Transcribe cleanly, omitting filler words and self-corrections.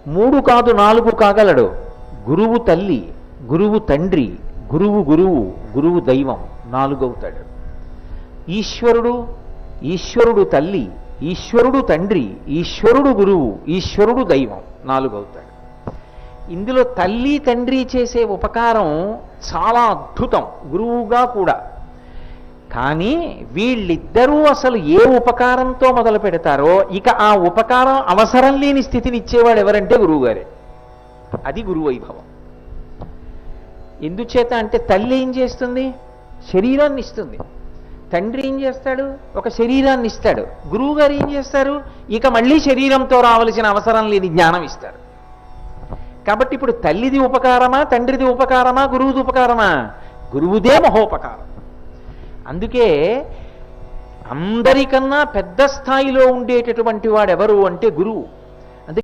3 కాదు 4 కాగలడు. గురువు తల్లి, గురువు తండ్రి, గురువు గురువు, గురువు దైవం 4 అవుతాడు. ఈశ్వరుడు, ఈశ్వరుడు తల్లి, ఈశ్వరుడు తండ్రి, ఈశ్వరుడు గురువు, ఈశ్వరుడు దైవం 4 అవుతాడు. ఇందులో తల్లి తండ్రి చేసే ఉపకారం చాలా అద్భుతం, గురువుగా కూడా. కానీ వీళ్ళిద్దరూ అసలు ఏ ఉపకారంతో మొదలు పెడతారో ఇక ఆ ఉపకారం అవసరం లేని స్థితిని ఇచ్చేవాడు ఎవరంటే గురువుగారే. అది గురు వైభవం. ఎందుచేత అంటే తల్లి ఏం చేస్తుంది? శరీరాన్ని ఇస్తుంది. తండ్రి ఏం చేస్తాడు? ఒక శరీరాన్ని ఇస్తాడు. గురువు గారు ఏం చేస్తారు? ఇక మళ్ళీ శరీరంతో రావలసిన అవసరం లేని జ్ఞానం ఇస్తారు. కాబట్టి ఇప్పుడు తల్లిది ఉపకారమా, తండ్రిది ఉపకారమా, గురువుది ఉపకారమా? గురువుదే మహోపకారం. అందుకే అందరికన్నా పెద్ద స్థాయిలో ఉండేటటువంటి వాడెవరు అంటే గురువు.